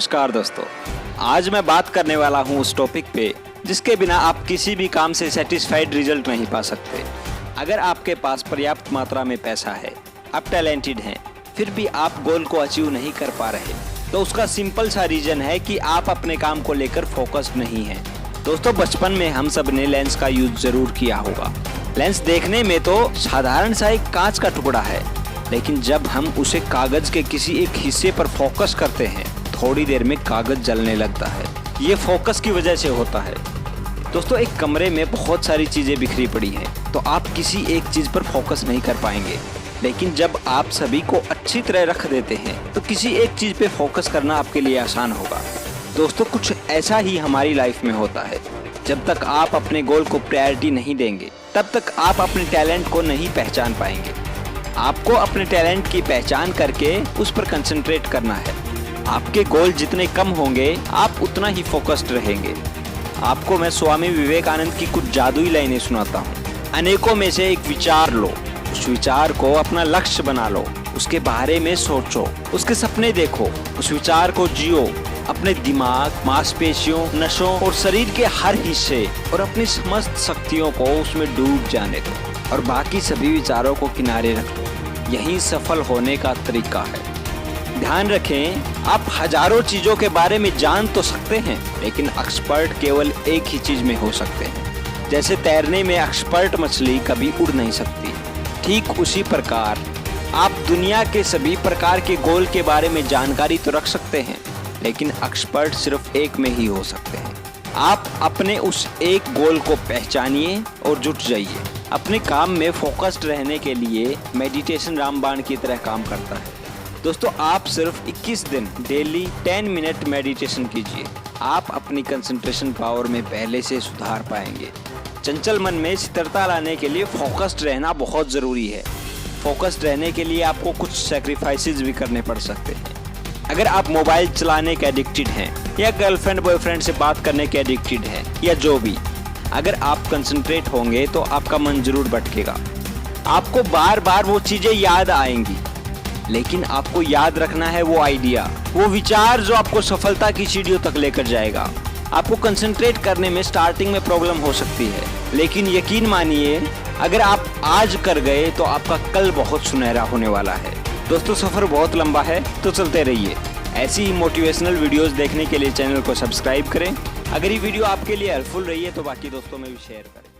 नमस्कार दोस्तों, आज मैं बात करने वाला हूँ उस टॉपिक पे जिसके बिना आप किसी भी काम से सेटिस्फाइड रिजल्ट नहीं पा सकते। अगर आपके पास पर्याप्त मात्रा में पैसा है, आप टैलेंटेड हैं, फिर भी आप गोल को अचीव नहीं कर पा रहे, तो उसका सिंपल सा रीजन है कि आप अपने काम को लेकर फोकस्ड नहीं हैं। दोस्तों, बचपन में हम सब ने लेंस का यूज जरूर किया होगा। लेंस देखने में तो साधारण सा एक कांच का टुकड़ा है, लेकिन जब हम उसे कागज के किसी एक हिस्से पर फोकस करते हैं, थोड़ी देर में कागज जलने लगता है। ये फोकस की वजह से होता है। दोस्तों, एक कमरे में बहुत सारी चीजें बिखरी पड़ी हैं, तो आप किसी एक चीज पर फोकस नहीं कर पाएंगे। लेकिन जब आप सभी को अच्छी तरह रख देते हैं, तो किसी एक चीज पे फोकस करना आपके लिए आसान होगा। दोस्तों, कुछ ऐसा ही हमारी लाइफ में होता है। जब तक आप अपने गोल को प्रायोरिटी नहीं देंगे, तब तक आप अपने टैलेंट को नहीं पहचान पाएंगे। आपको अपने टैलेंट की पहचान करके उस पर कंसंट्रेट करना है। आपके गोल जितने कम होंगे, आप उतना ही फोकस्ड रहेंगे। आपको मैं स्वामी विवेकानंद की कुछ जादुई लाइनें सुनाता हूँ। अनेकों में से एक विचार लो, उस विचार को अपना लक्ष्य बना लो, उसके बारे में सोचो, उसके सपने देखो, उस विचार को जियो। अपने दिमाग, मांसपेशियों, नसों और शरीर के हर हिस्से और अपनी समस्त शक्तियों को उसमें डूब जाने दो और बाकी सभी विचारों को किनारे रख दो। यही सफल होने का तरीका है। ध्यान रखें, आप हजारों चीजों के बारे में जान तो सकते हैं, लेकिन एक्सपर्ट केवल एक ही चीज में हो सकते हैं। जैसे तैरने में एक्सपर्ट मछली कभी उड़ नहीं सकती, ठीक उसी प्रकार आप दुनिया के सभी प्रकार के गोल के बारे में जानकारी तो रख सकते हैं, लेकिन एक्सपर्ट सिर्फ एक में ही हो सकते हैं। आप अपने उस एक गोल को पहचानिए और जुट जाइए। अपने काम में फोकस्ड रहने के लिए मेडिटेशन रामबाण की तरह काम करता है। दोस्तों, आप सिर्फ 21 दिन डेली 10 मिनट मेडिटेशन कीजिए। आप अपनी कंसंट्रेशन पावर में पहले से सुधार पाएंगे। चंचल मन में स्थिरता लाने के लिए फोकस्ड रहना बहुत जरूरी है। फोकस्ड रहने के लिए आपको कुछ सैक्रिफाइसेस भी करने पड़ सकते हैं। अगर आप मोबाइल चलाने के एडिक्टेड हैं, या गर्लफ्रेंड बॉयफ्रेंड से बात करने के एडिक्टेड हैं, या जो भी, अगर आप कंसंट्रेट होंगे तो आपका मन जरूर भटकेगा। आपको बार बार वो चीजें याद आएंगी, लेकिन आपको याद रखना है वो आइडिया, वो विचार जो आपको सफलता की सीढ़ियों तक लेकर जाएगा। आपको कंसंट्रेट करने में स्टार्टिंग में प्रॉब्लम हो सकती है, लेकिन यकीन मानिए, अगर आप आज कर गए तो आपका कल बहुत सुनहरा होने वाला है। दोस्तों, सफर बहुत लंबा है, तो चलते रहिए। ऐसी ही मोटिवेशनल वीडियोस देखने के लिए चैनल को सब्सक्राइब करें। अगर ये वीडियो आपके लिए हेल्पफुल रही है तो बाकी दोस्तों में भी शेयर करें।